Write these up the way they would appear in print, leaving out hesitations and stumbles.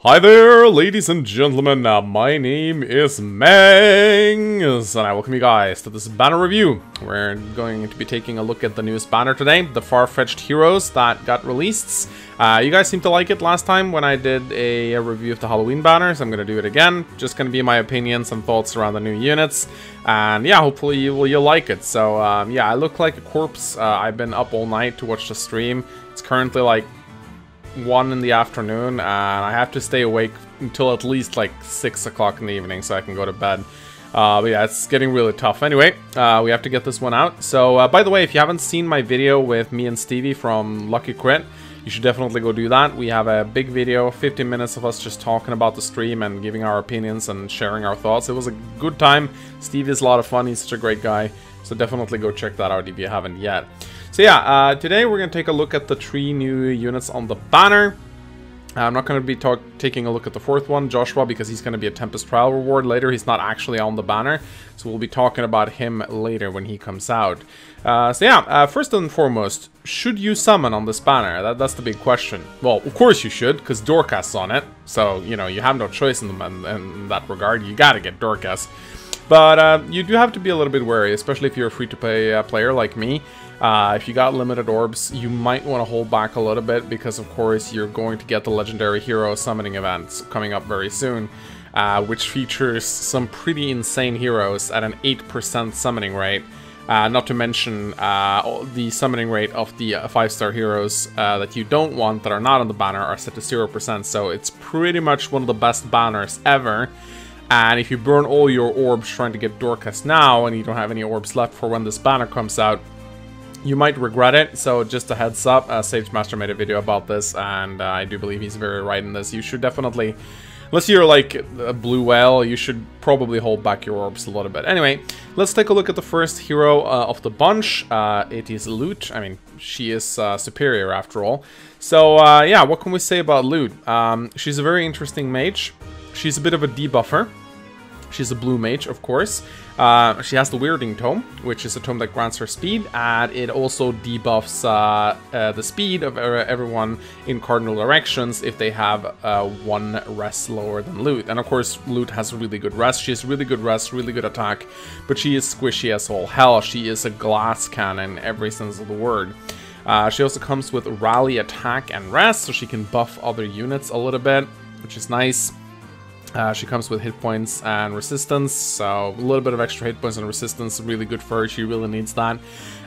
Hi there, ladies and gentlemen, my name is Mangs, and I welcome you guys to this banner review. We're going to be taking a look at the newest banner today, the Farfetched Heroes that got released. You guys seemed to like it last time when I did a review of the Halloween banners. I'm going to do it again, just going to be my opinions and thoughts around the new units, and yeah, hopefully you'll like it. So yeah, I look like a corpse. I've been up all night to watch the stream. It's currently like 1 in the afternoon, and I have to stay awake until at least like 6 o'clock in the evening so I can go to bed. But yeah, it's getting really tough. Anyway, we have to get this one out. So by the way, if you haven't seen my video with me and Stevie from Lucky Crit, you should definitely go do that. We have a big video, 15 minutes of us just talking about the stream and giving our opinions and sharing our thoughts. It was a good time. Stevie is a lot of fun. He's such a great guy. So definitely go check that out if you haven't yet. So yeah, today we're going to take a look at the 3 new units on the banner. I'm not going to be taking a look at the 4th one, Joshua, because he's going to be a Tempest Trial reward later. He's not actually on the banner, so we'll be talking about him later when he comes out. So yeah, first and foremost, should you summon on this banner? That's the big question. Well, of course you should, because Dorcas is on it. So, you know, you have no choice in that regard. You got to get Dorcas. But you do have to be a little bit wary, especially if you're a free-to-play player like me. If you got limited orbs, you might want to hold back a little bit because, of course, you're going to get the Legendary Hero Summoning events coming up very soon, which features some pretty insane heroes at an 8% summoning rate. Not to mention the summoning rate of the 5-star heroes that you don't want, that are not on the banner, are set to 0%, so it's pretty much one of the best banners ever. And if you burn all your orbs trying to get Dorcas now, and you don't have any orbs left for when this banner comes out, you might regret it. So just a heads up, Sage Master made a video about this, and I do believe he's very right in this. You should definitely, unless you're like a blue whale, you should probably hold back your orbs a little bit. Anyway, let's take a look at the first hero of the bunch. It is Loot. I mean, she is superior after all. So yeah, what can we say about Loot? She's a very interesting mage. She's a bit of a debuffer. She's a blue mage, of course. She has the Weirding Tome, which is a tome that grants her speed, and it also debuffs the speed of everyone in cardinal directions if they have 1 rest lower than Loot. And of course, Loot has really good rest. She has really good rest, really good attack, but she is squishy as all hell. She is a glass cannon in every sense of the word. She also comes with rally, attack, and rest, so she can buff other units a little bit, which is nice. She comes with hit points and resistance, so a little bit of extra hit points and resistance, really good for her. She really needs that.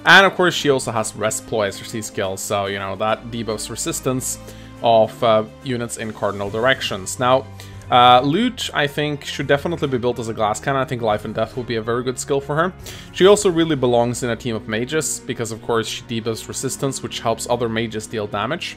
And of course, she also has Rest Ploy as her C skill, so you know that debuffs resistance of units in cardinal directions. Now, Loot, I think, should definitely be built as a glass cannon. I think Life and Death will be a very good skill for her. She also really belongs in a team of mages, because of course she debuffs resistance, which helps other mages deal damage.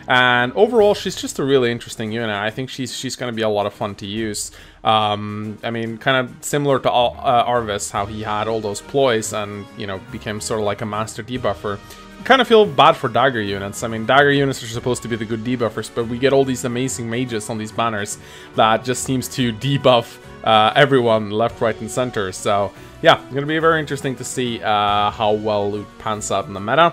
And overall, she's just a really interesting unit. I think she's going to be a lot of fun to use. I mean, kind of similar to Arvis, how he had all those ploys and, you know, became sort of like a master debuffer. Kind of feel bad for dagger units. I mean, dagger units are supposed to be the good debuffers, but we get all these amazing mages on these banners that just seems to debuff everyone left, right, and center. So yeah, it's gonna be very interesting to see how well Loot pans out in the meta.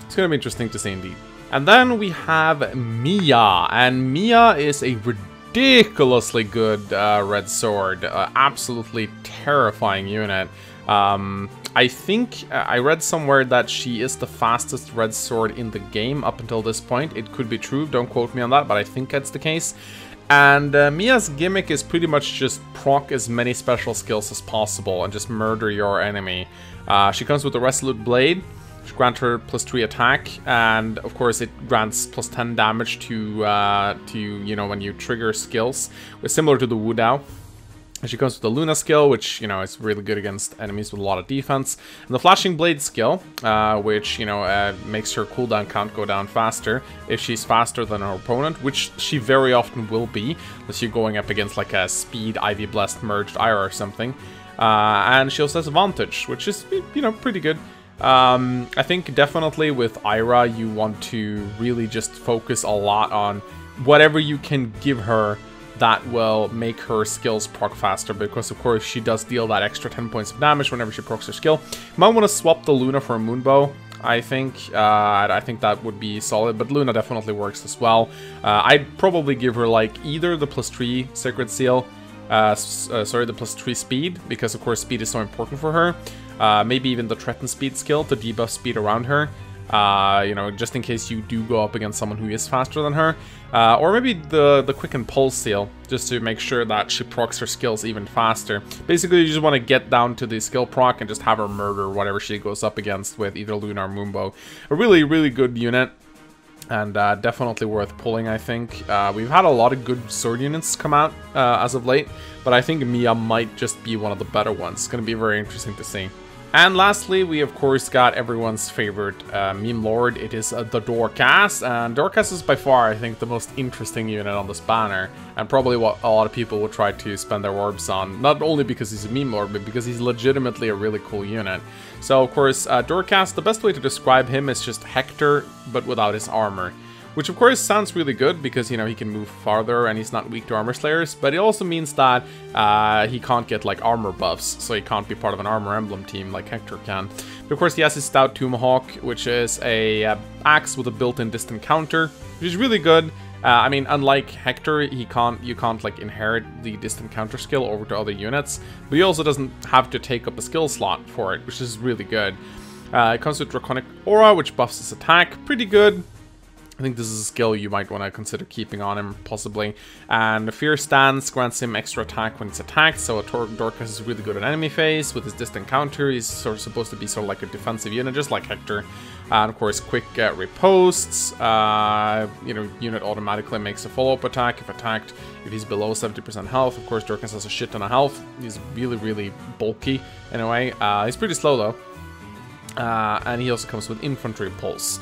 It's gonna be interesting to see indeed. And then we have Mia, and Mia is a ridiculously good red sword, absolutely terrifying unit. I think I read somewhere that she is the fastest red sword in the game up until this point. It could be true, don't quote me on that, but I think that's the case. And Mia's gimmick is pretty much just proc as many special skills as possible and just murder your enemy. She comes with a Resolute Blade, which grants her +3 attack, and of course it grants +10 damage to you know, when you trigger skills, similar to the Wu Dao. She comes with the Luna skill, which, you know, is really good against enemies with a lot of defense. And the Flashing Blade skill, which, you know, makes her cooldown count go down faster if she's faster than her opponent, which she very often will be, unless you're going up against like a Speed Ivy Blessed Merged Ira or something. And she also has Advantage, which is, you know, pretty good. I think definitely with Ira, you want to really just focus a lot on whatever you can give her that will make her skills proc faster, because of course she does deal that extra 10 points of damage whenever she procs her skill. You might want to swap the Luna for a Moonbow. I think. I think that would be solid, but Luna definitely works as well. I'd probably give her like either the +3 Sacred Seal, sorry, the +3 speed, because of course speed is so important for her. Maybe even the Threaten Speed skill to debuff speed around her. You know, just in case you do go up against someone who is faster than her. Or maybe the Quicken Pulse Seal, just to make sure that she procs her skills even faster. Basically, you just want to get down to the skill proc and just have her murder whatever she goes up against with either Luna or Moonbow. A really, really good unit. And definitely worth pulling, I think. We've had a lot of good sword units come out as of late, but I think Mia might just be one of the better ones. It's going to be very interesting to see. And lastly, we of course got everyone's favorite meme lord. It is the Dorcas, and Dorcas is by far, I think, the most interesting unit on this banner, and probably what a lot of people will try to spend their orbs on, not only because he's a meme lord, but because he's legitimately a really cool unit. So of course, Dorcas, the best way to describe him is just Hector, but without his armor. Which of course sounds really good because, you know, he can move farther and he's not weak to armor slayers, but it also means that he can't get like armor buffs, so he can't be part of an armor emblem team like Hector can. But of course he has his Stout Tomahawk, which is a axe with a built-in distant counter, which is really good. I mean, unlike Hector, you can't like inherit the distant counter skill over to other units, but he also doesn't have to take up a skill slot for it, which is really good. It comes with Draconic Aura, which buffs his attack, pretty good. I think this is a skill you might want to consider keeping on him, possibly. And the Fierce Stance grants him extra attack when he's attacked, so Dorcas is really good at enemy phase. With his distant counter, he's sort of supposed to be sort of like a defensive unit, just like Hector. And of course, quick riposts. You know, unit automatically makes a follow-up attack if attacked. If he's below 70% health, of course, Dorcas has a shit ton of health. He's really, really bulky in a way. He's pretty slow though. And he also comes with Infantry Pulse,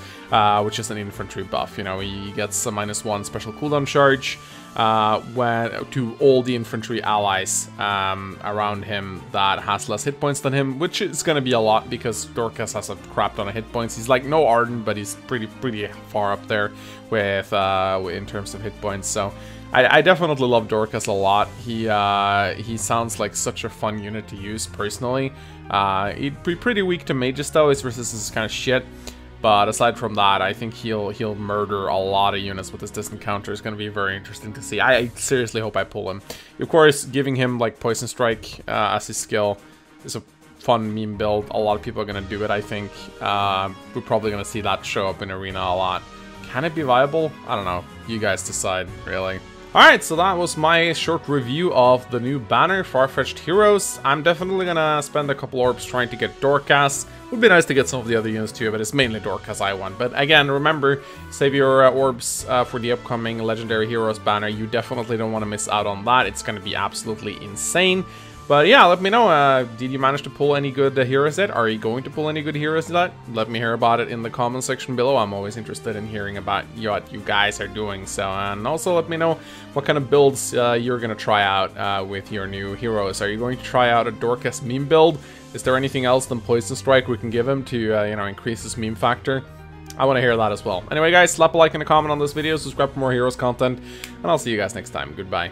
which is an infantry buff. You know, he gets a -1 special cooldown charge to all the infantry allies around him that has less hit points than him, which is going to be a lot because Dorcas has a crap ton of hit points. He's like no Arden, but he's pretty far up there with in terms of hit points. So I definitely love Dorcas a lot. He sounds like such a fun unit to use personally. He'd be pretty weak to mages though. His resistance is kind of shit. But aside from that, I think he'll murder a lot of units with his distant counter. It's going to be very interesting to see. I seriously hope I pull him. Of course, giving him like Poison Strike as his skill is a fun meme build. A lot of people are going to do it, I think. We're probably going to see that show up in Arena a lot. Can it be viable? I don't know. You guys decide, really. Alright, so that was my short review of the new banner, Farfetched Heroes. I'm definitely gonna spend a couple orbs trying to get Dorcas. Would be nice to get some of the other units too, but it's mainly Dorcas I want. But again, remember, save your orbs for the upcoming Legendary Heroes banner. You definitely don't want to miss out on that. It's gonna be absolutely insane. But yeah, let me know, did you manage to pull any good heroes yet? Are you going to pull any good heroes yet? Let me hear about it in the comment section below. I'm always interested in hearing about what you guys are doing. So, and also let me know what kind of builds you're going to try out with your new heroes. Are you going to try out a Dorcas meme build? Is there anything else than Poison Strike we can give him to, you know, increase his meme factor? I want to hear that as well. Anyway, guys, slap a like and a comment on this video, subscribe for more heroes content, and I'll see you guys next time. Goodbye.